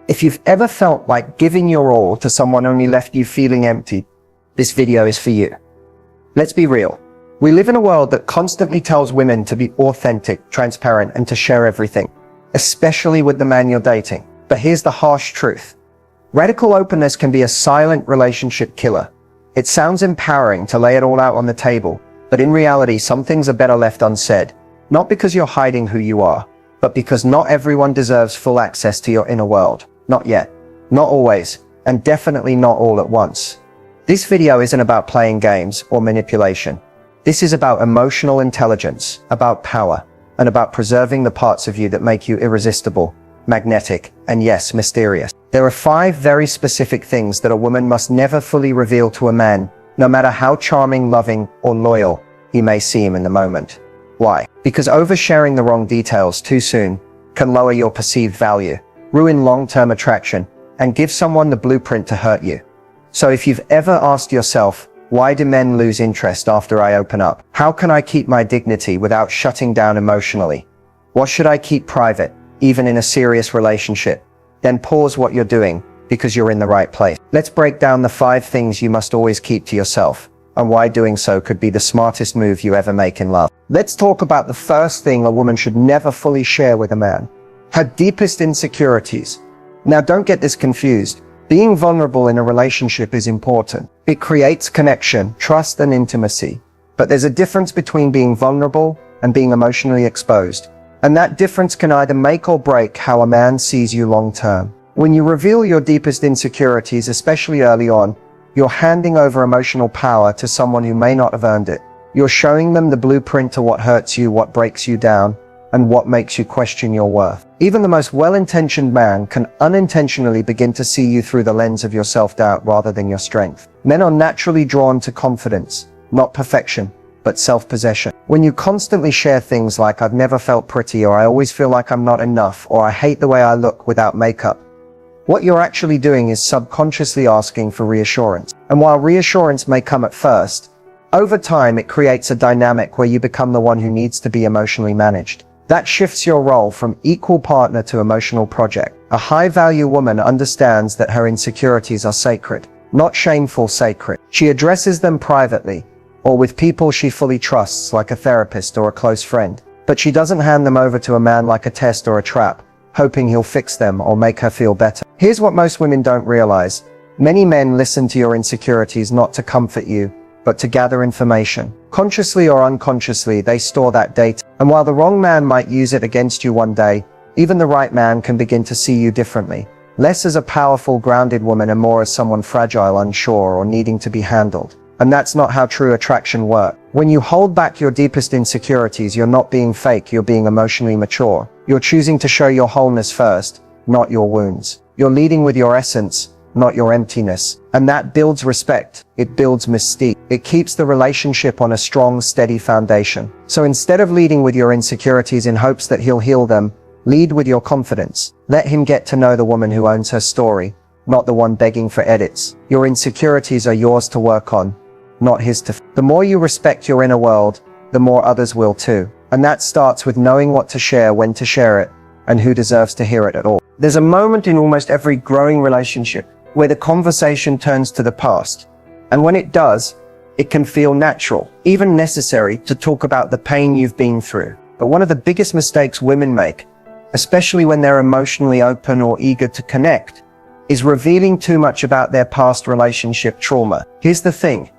If you've ever felt like giving your all to someone only left you feeling empty, this video is for you. Let's be real. We live in a world that constantly tells women to be authentic, transparent, and to share everything, especially with the man you're dating. But here's the harsh truth. Radical openness can be a silent relationship killer. It sounds empowering to lay it all out on the table, but in reality, some things are better left unsaid. Not because you're hiding who you are, but because not everyone deserves full access to your inner world. Not yet, not always, and definitely not all at once. This video isn't about playing games or manipulation. This is about emotional intelligence, about power, and about preserving the parts of you that make you irresistible, magnetic, and yes, mysterious. There are 5 very specific things that a woman must never fully reveal to a man, no matter how charming, loving, or loyal he may seem in the moment. Why? Because oversharing the wrong details too soon can lower your perceived value, ruin long-term attraction, and give someone the blueprint to hurt you. So if you've ever asked yourself, why do men lose interest after I open up? How can I keep my dignity without shutting down emotionally? What should I keep private, even in a serious relationship? Then pause what you're doing, because you're in the right place. Let's break down the 5 things you must always keep to yourself, and why doing so could be the smartest move you ever make in love. Let's talk about the first thing a woman should never fully share with a man: her deepest insecurities. Now don't get this confused. Being vulnerable in a relationship is important. It creates connection, trust, and intimacy. But there's a difference between being vulnerable and being emotionally exposed. And that difference can either make or break how a man sees you long term. When you reveal your deepest insecurities, especially early on, you're handing over emotional power to someone who may not have earned it. You're showing them the blueprint to what hurts you, what breaks you down, and what makes you question your worth. Even the most well-intentioned man can unintentionally begin to see you through the lens of your self-doubt rather than your strength. Men are naturally drawn to confidence, not perfection, but self-possession. When you constantly share things like "I've never felt pretty," or "I always feel like I'm not enough," or "I hate the way I look without makeup," what you're actually doing is subconsciously asking for reassurance. And while reassurance may come at first, over time it creates a dynamic where you become the one who needs to be emotionally managed. That shifts your role from equal partner to emotional project. A high-value woman understands that her insecurities are sacred, not shameful sacred. She addresses them privately, or with people she fully trusts, like a therapist or a close friend. But she doesn't hand them over to a man like a test or a trap, hoping he'll fix them or make her feel better. Here's what most women don't realize. Many men listen to your insecurities not to comfort you, but to gather information. Consciously or unconsciously, they store that data. And while the wrong man might use it against you one day, even the right man can begin to see you differently. Less as a powerful, grounded woman and more as someone fragile, unsure, or needing to be handled. And that's not how true attraction works. When you hold back your deepest insecurities, you're not being fake, you're being emotionally mature. You're choosing to show your wholeness first, not your wounds. You're leading with your essence, not your emptiness. And that builds respect. It builds mystique. It keeps the relationship on a strong, steady foundation. So instead of leading with your insecurities in hopes that he'll heal them, lead with your confidence. Let him get to know the woman who owns her story, not the one begging for edits. Your insecurities are yours to work on, not his to. The more you respect your inner world, the more others will too. And that starts with knowing what to share, when to share it, and who deserves to hear it at all. There's a moment in almost every growing relationship where the conversation turns to the past. And when it does, it can feel natural, even necessary, to talk about the pain you've been through. But one of the biggest mistakes women make, especially when they're emotionally open or eager to connect, is revealing too much about their past relationship trauma. Here's the thing.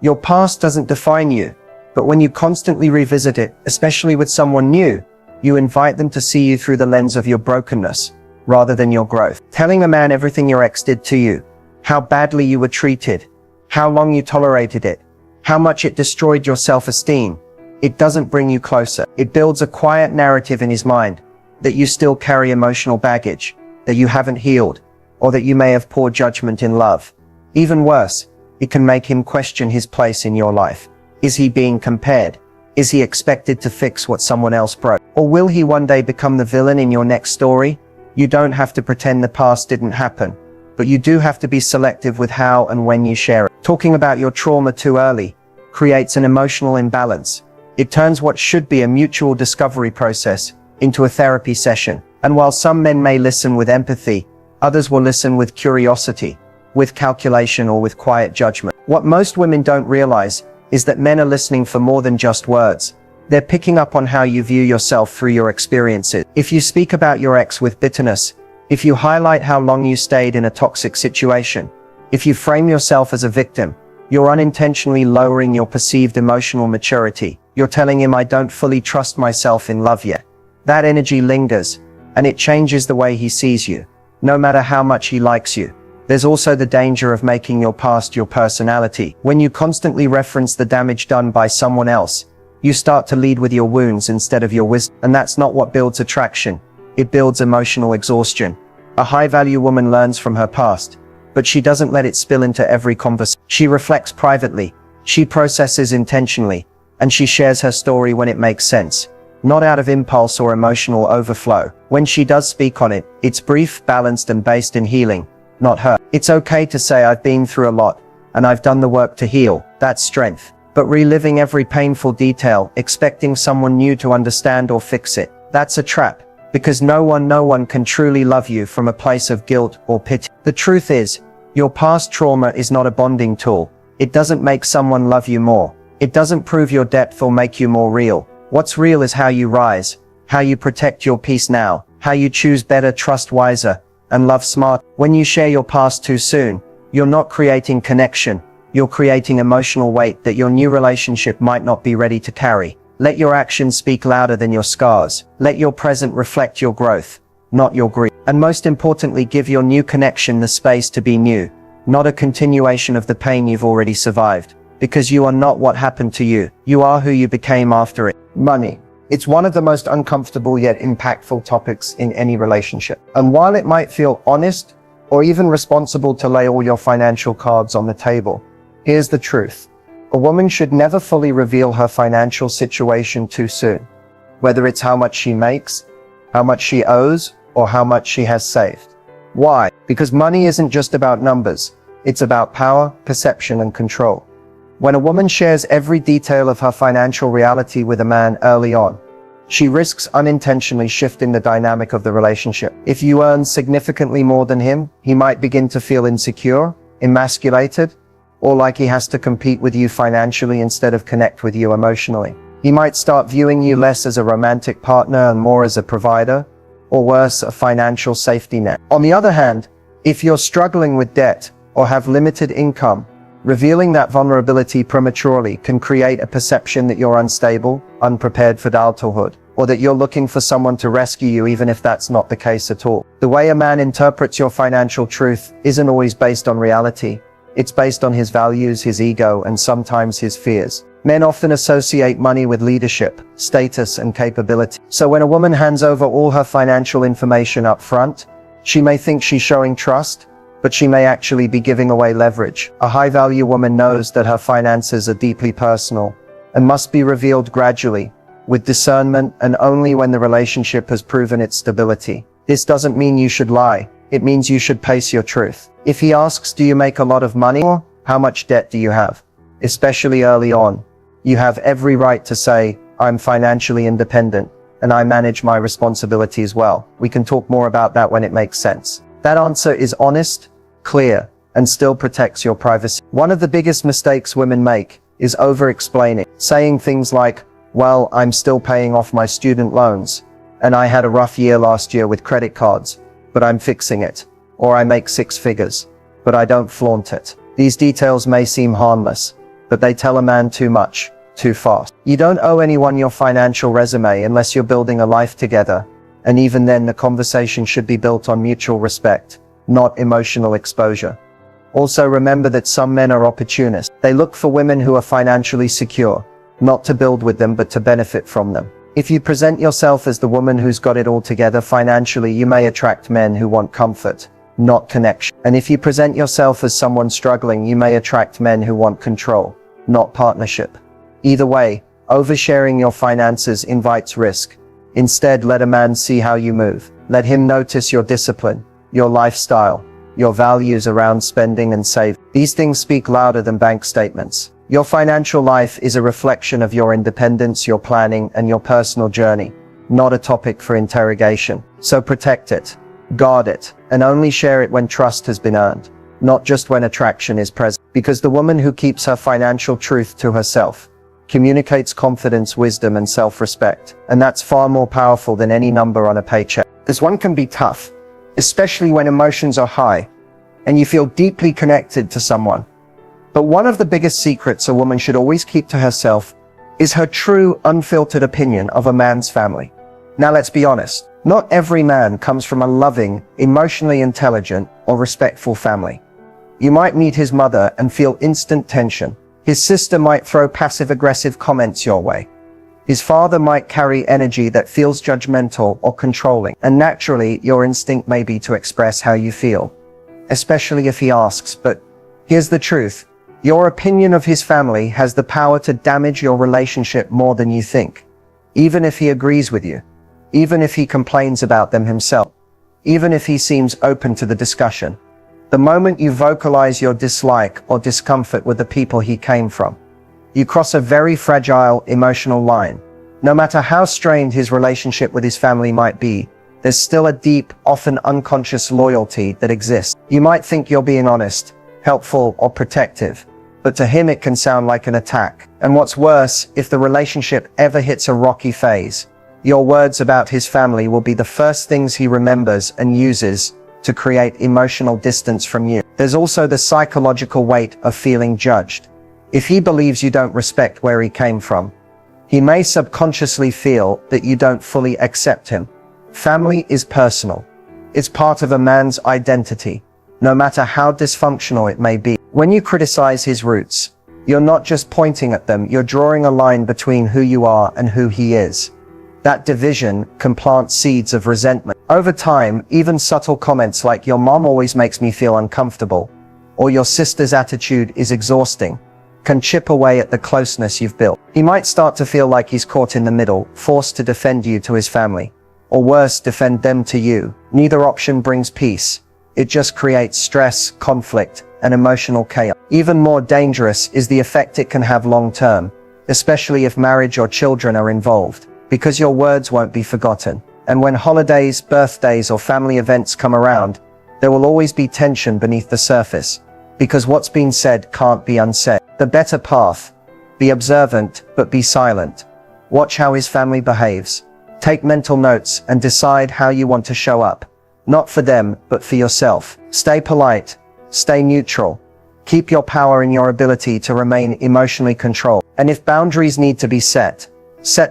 Your past doesn't define you, but when you constantly revisit it, especially with someone new, you invite them to see you through the lens of your brokenness, rather than your growth. Telling a man everything your ex did to you, how badly you were treated, how long you tolerated it, how much it destroyed your self-esteem, it doesn't bring you closer. It builds a quiet narrative in his mind that you still carry emotional baggage, that you haven't healed, or that you may have poor judgment in love. Even worse, it can make him question his place in your life. Is he being compared? Is he expected to fix what someone else broke? Or will he one day become the villain in your next story? You don't have to pretend the past didn't happen, but you do have to be selective with how and when you share it. Talking about your trauma too early creates an emotional imbalance. It turns what should be a mutual discovery process into a therapy session. And while some men may listen with empathy, Others will listen with curiosity, with calculation, or with quiet judgment. What most women don't realize is that men are listening for more than just words. They're picking up on how you view yourself through your experiences. If you speak about your ex with bitterness, if you highlight how long you stayed in a toxic situation, if you frame yourself as a victim, you're unintentionally lowering your perceived emotional maturity. You're telling him, I don't fully trust myself in love yet. That energy lingers, and it changes the way he sees you, no matter how much he likes you. There's also the danger of making your past your personality. When you constantly reference the damage done by someone else, you start to lead with your wounds instead of your wisdom. And that's not what builds attraction. It builds emotional exhaustion. A high-value woman learns from her past, but she doesn't let it spill into every conversation. She reflects privately, she processes intentionally, and she shares her story when it makes sense, not out of impulse or emotional overflow. When she does speak on it, it's brief, balanced, and based in healing, not hurt. It's okay to say, I've been through a lot, and I've done the work to heal. That's strength. But reliving every painful detail, expecting someone new to understand or fix it, that's a trap. Because no one can truly love you from a place of guilt or pity. The truth is, your past trauma is not a bonding tool. It doesn't make someone love you more. It doesn't prove your depth or make you more real. What's real is how you rise, how you protect your peace now, how you choose better, trust wiser, and love smart. When you share your past too soon, you're not creating connection. You're creating emotional weight that your new relationship might not be ready to carry. Let your actions speak louder than your scars. Let your present reflect your growth, not your grief. And most importantly, give your new connection the space to be new, not a continuation of the pain you've already survived. Because you are not what happened to you. You are who you became after it. Money. It's one of the most uncomfortable yet impactful topics in any relationship. And while it might feel honest or even responsible to lay all your financial cards on the table, here's the truth. A woman should never fully reveal her financial situation too soon. Whether it's how much she makes, how much she owes, or how much she has saved. Why? Because money isn't just about numbers. It's about power, perception, and control. When a woman shares every detail of her financial reality with a man early on, she risks unintentionally shifting the dynamic of the relationship. If you earn significantly more than him, he might begin to feel insecure, emasculated, or like he has to compete with you financially instead of connect with you emotionally. He might start viewing you less as a romantic partner and more as a provider, or worse, a financial safety net. On the other hand, if you're struggling with debt or have limited income, revealing that vulnerability prematurely can create a perception that you're unstable, unprepared for adulthood, or that you're looking for someone to rescue you even if that's not the case at all. The way a man interprets your financial truth isn't always based on reality. It's based on his values, his ego, and sometimes his fears. Men often associate money with leadership, status, and capability. So when a woman hands over all her financial information up front, she may think she's showing trust, but she may actually be giving away leverage. A high-value woman knows that her finances are deeply personal and must be revealed gradually, with discernment, and only when the relationship has proven its stability. This doesn't mean you should lie. It means you should pace your truth. If he asks, do you make a lot of money, or how much debt do you have? Especially early on, you have every right to say, I'm financially independent, and I manage my responsibilities well. We can talk more about that when it makes sense. That answer is honest, clear, and still protects your privacy. One of the biggest mistakes women make is over-explaining, saying things like, well, I'm still paying off my student loans, and I had a rough year last year with credit cards, but I'm fixing it. Or I make 6 figures, but I don't flaunt it. These details may seem harmless, but they tell a man too much, too fast. You don't owe anyone your financial resume unless you're building a life together, and even then the conversation should be built on mutual respect, not emotional exposure. Also remember that some men are opportunists. They look for women who are financially secure, not to build with them but to benefit from them. If you present yourself as the woman who's got it all together financially, you may attract men who want comfort, not connection. And if you present yourself as someone struggling, you may attract men who want control, not partnership. Either way, oversharing your finances invites risk. Instead, let a man see how you move. Let him notice your discipline, your lifestyle, your values around spending and saving. These things speak louder than bank statements. Your financial life is a reflection of your independence, your planning, and your personal journey, not a topic for interrogation. So protect it. Guard it, and only share it when trust has been earned, not just when attraction is present. Because the woman who keeps her financial truth to herself communicates confidence, wisdom, and self-respect, and that's far more powerful than any number on a paycheck. This one can be tough, especially when emotions are high, and you feel deeply connected to someone. But one of the biggest secrets a woman should always keep to herself is her true, unfiltered opinion of a man's family. Now let's be honest, not every man comes from a loving, emotionally intelligent, or respectful family. You might meet his mother and feel instant tension. His sister might throw passive-aggressive comments your way. His father might carry energy that feels judgmental or controlling, and naturally, your instinct may be to express how you feel, especially if he asks. But here's the truth. Your opinion of his family has the power to damage your relationship more than you think. Even if he agrees with you, even if he complains about them himself, even if he seems open to the discussion. The moment you vocalize your dislike or discomfort with the people he came from, you cross a very fragile emotional line. No matter how strained his relationship with his family might be, there's still a deep, often unconscious loyalty that exists. You might think you're being honest, helpful, or protective, but to him it can sound like an attack. And what's worse, if the relationship ever hits a rocky phase, your words about his family will be the first things he remembers and uses to create emotional distance from you. There's also the psychological weight of feeling judged. If he believes you don't respect where he came from, he may subconsciously feel that you don't fully accept him. Family is personal. It's part of a man's identity, no matter how dysfunctional it may be. When you criticize his roots, you're not just pointing at them, you're drawing a line between who you are and who he is. That division can plant seeds of resentment. Over time, even subtle comments like "your mom always makes me feel uncomfortable," or "your sister's attitude is exhausting," can chip away at the closeness you've built. He might start to feel like he's caught in the middle, forced to defend you to his family, or worse, defend them to you. Neither option brings peace. It just creates stress, conflict, and emotional chaos. Even more dangerous is the effect it can have long-term, especially if marriage or children are involved, because your words won't be forgotten. And when holidays, birthdays, or family events come around, there will always be tension beneath the surface, because what's been said can't be unsaid. The better path: be observant, but be silent. Watch how his family behaves. Take mental notes and decide how you want to show up. Not for them, but for yourself. Stay polite. Stay neutral. Keep your power in your ability to remain emotionally controlled. And if boundaries need to be set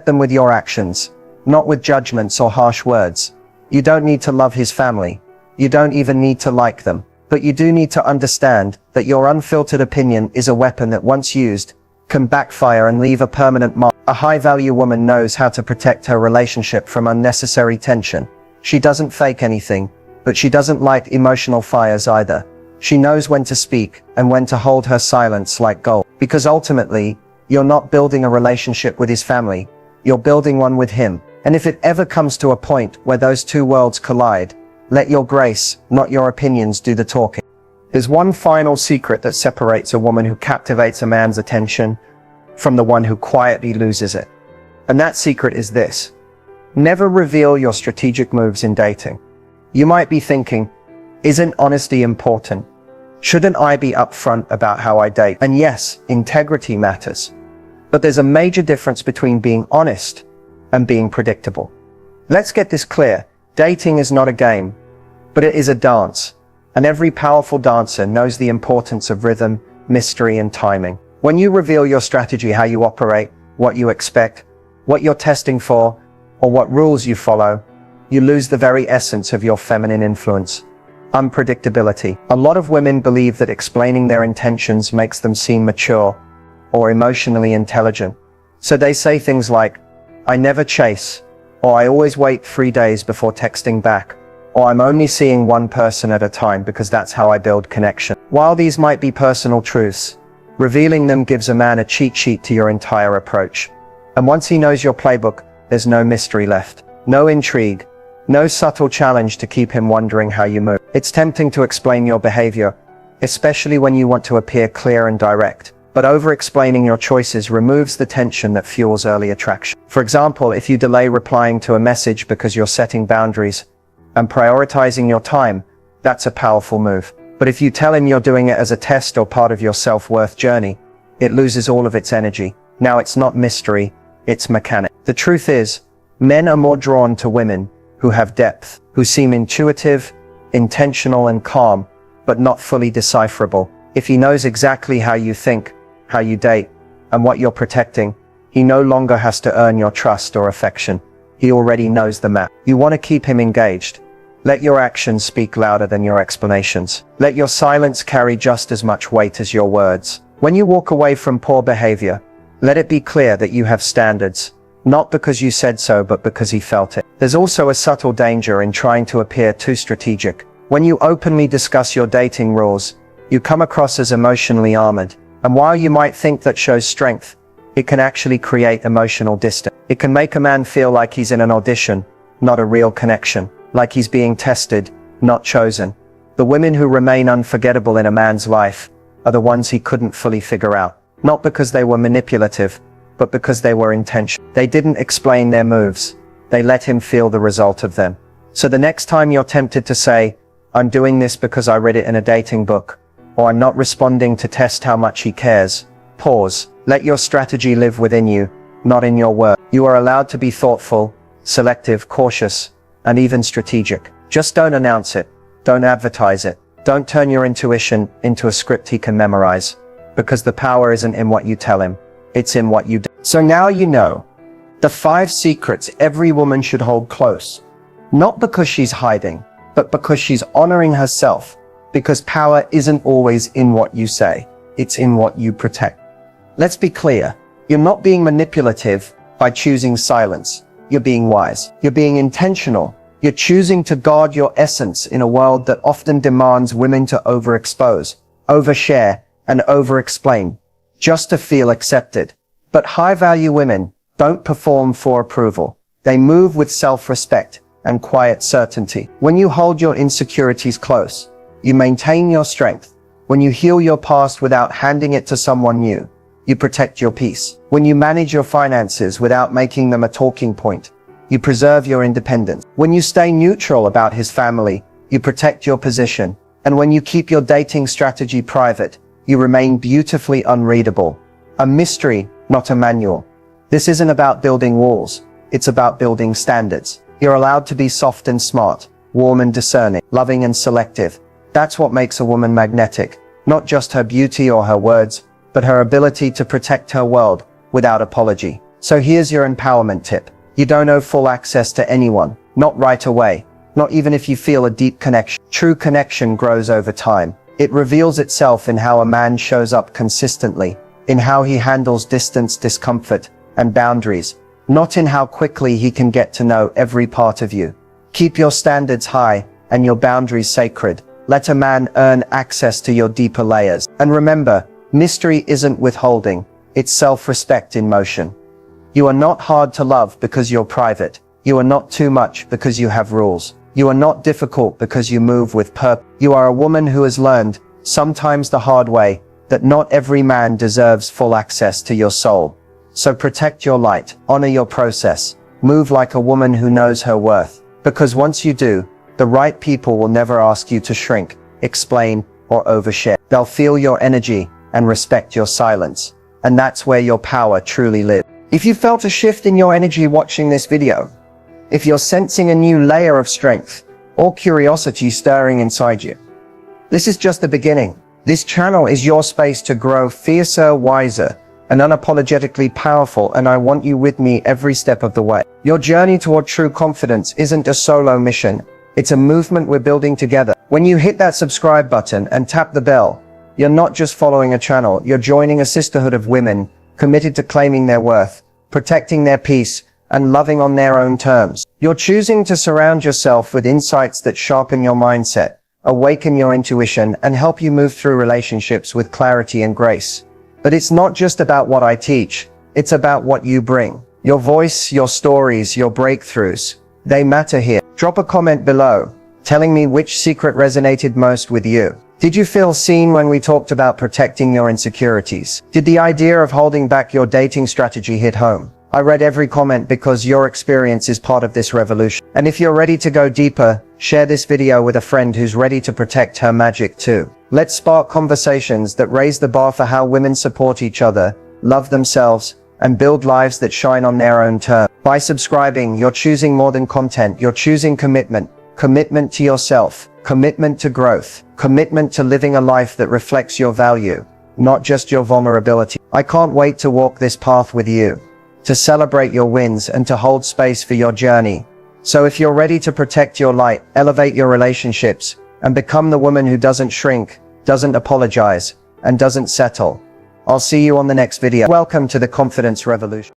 them with your actions, not with judgments or harsh words. You don't need to love his family. You don't even need to like them. But you do need to understand that your unfiltered opinion is a weapon that, once used, can backfire and leave a permanent mark. A high-value woman knows how to protect her relationship from unnecessary tension. She doesn't fake anything, but she doesn't light emotional fires either. She knows when to speak and when to hold her silence like gold. Because ultimately, you're not building a relationship with his family, you're building one with him. And if it ever comes to a point where those two worlds collide, let your grace, not your opinions, do the talking. There's one final secret that separates a woman who captivates a man's attention from the one who quietly loses it. And that secret is this: never reveal your strategic moves in dating. You might be thinking, isn't honesty important? Shouldn't I be upfront about how I date? And yes, integrity matters. But there's a major difference between being honest and being predictable. Let's get this clear. Dating is not a game, but it is a dance. And every powerful dancer knows the importance of rhythm, mystery, and timing. When you reveal your strategy, how you operate, what you expect, what you're testing for, or what rules you follow, you lose the very essence of your feminine influence. Unpredictability. A lot of women believe that explaining their intentions makes them seem mature or emotionally intelligent. So they say things like, "I never chase," or "I always wait 3 days before texting back," or "I'm only seeing one person at a time because that's how I build connection." While these might be personal truths, revealing them gives a man a cheat sheet to your entire approach. And once he knows your playbook, there's no mystery left, no intrigue, no subtle challenge to keep him wondering how you move. It's tempting to explain your behavior, especially when you want to appear clear and direct. But over-explaining your choices removes the tension that fuels early attraction. For example, if you delay replying to a message because you're setting boundaries, and prioritizing your time, that's a powerful move. But if you tell him you're doing it as a test or part of your self-worth journey, it loses all of its energy. Now it's not mystery, it's mechanic. The truth is, men are more drawn to women who have depth, who seem intuitive, intentional and calm, but not fully decipherable. If he knows exactly how you think, how you date, and what you're protecting, he no longer has to earn your trust or affection. He already knows the map. You want to keep him engaged. Let your actions speak louder than your explanations. Let your silence carry just as much weight as your words. When you walk away from poor behavior, let it be clear that you have standards, not because you said so, but because he felt it. There's also a subtle danger in trying to appear too strategic. When you openly discuss your dating rules, you come across as emotionally armored. And while you might think that shows strength, it can actually create emotional distance. It can make a man feel like he's in an audition, not a real connection, like he's being tested, not chosen. The women who remain unforgettable in a man's life are the ones he couldn't fully figure out, not because they were manipulative, but because they were intentional. They didn't explain their moves. They let him feel the result of them. So the next time you're tempted to say, "I'm doing this because I read it in a dating book," or "I'm not responding to test how much he cares," pause. Let your strategy live within you, not in your words. You are allowed to be thoughtful, selective, cautious, and even strategic. Just don't announce it. Don't advertise it. Don't turn your intuition into a script he can memorize, because the power isn't in what you tell him. It's in what you do. So now you know the 5 secrets every woman should hold close, not because she's hiding, but because she's honoring herself, because power isn't always in what you say. It's in what you protect. Let's be clear. You're not being manipulative by choosing silence. You're being wise. You're being intentional. You're choosing to guard your essence in a world that often demands women to overexpose, overshare, and overexplain, just to feel accepted. But high-value women don't perform for approval. They move with self-respect and quiet certainty. When you hold your insecurities close, you maintain your strength. When you heal your past without handing it to someone new, you protect your peace. When you manage your finances without making them a talking point, you preserve your independence. When you stay neutral about his family, you protect your position. And when you keep your dating strategy private, you remain beautifully unreadable. A mystery, not a manual. This isn't about building walls. It's about building standards. You're allowed to be soft and smart, warm and discerning, loving and selective. That's what makes a woman magnetic. Not just her beauty or her words, but her ability to protect her world without apology. So here's your empowerment tip. You don't owe full access to anyone, not right away, not even if you feel a deep connection. True connection grows over time. It reveals itself in how a man shows up consistently, in how he handles distance, discomfort, and boundaries, not in how quickly he can get to know every part of you. Keep your standards high and your boundaries sacred. Let a man earn access to your deeper layers. And remember, mystery isn't withholding, it's self-respect in motion. You are not hard to love because you're private. You are not too much because you have rules. You are not difficult because you move with purpose. You are a woman who has learned, sometimes the hard way, that not every man deserves full access to your soul. So protect your light, honor your process, move like a woman who knows her worth. Because once you do, the right people will never ask you to shrink, explain, or overshare. They'll feel your energy and respect your silence. And that's where your power truly lives. If you felt a shift in your energy watching this video, if you're sensing a new layer of strength or curiosity stirring inside you, this is just the beginning. This channel is your space to grow fiercer, wiser, and unapologetically powerful, and I want you with me every step of the way. Your journey toward true confidence isn't a solo mission. It's a movement we're building together. When you hit that subscribe button and tap the bell, you're not just following a channel, you're joining a sisterhood of women committed to claiming their worth, protecting their peace, and loving on their own terms. You're choosing to surround yourself with insights that sharpen your mindset, awaken your intuition, and help you move through relationships with clarity and grace. But it's not just about what I teach, it's about what you bring. Your voice, your stories, your breakthroughs, they matter here. Drop a comment below, telling me which secret resonated most with you. Did you feel seen when we talked about protecting your insecurities? Did the idea of holding back your dating strategy hit home? I read every comment because your experience is part of this revolution. And if you're ready to go deeper, share this video with a friend who's ready to protect her magic too. Let's spark conversations that raise the bar for how women support each other, love themselves, and build lives that shine on their own terms. By subscribing, you're choosing more than content. You're choosing commitment. Commitment to yourself. Commitment to growth. Commitment to living a life that reflects your value, not just your vulnerability. I can't wait to walk this path with you, to celebrate your wins and to hold space for your journey. So if you're ready to protect your light, elevate your relationships, and become the woman who doesn't shrink, doesn't apologize, and doesn't settle, I'll see you on the next video. Welcome to the Confidence Revolution.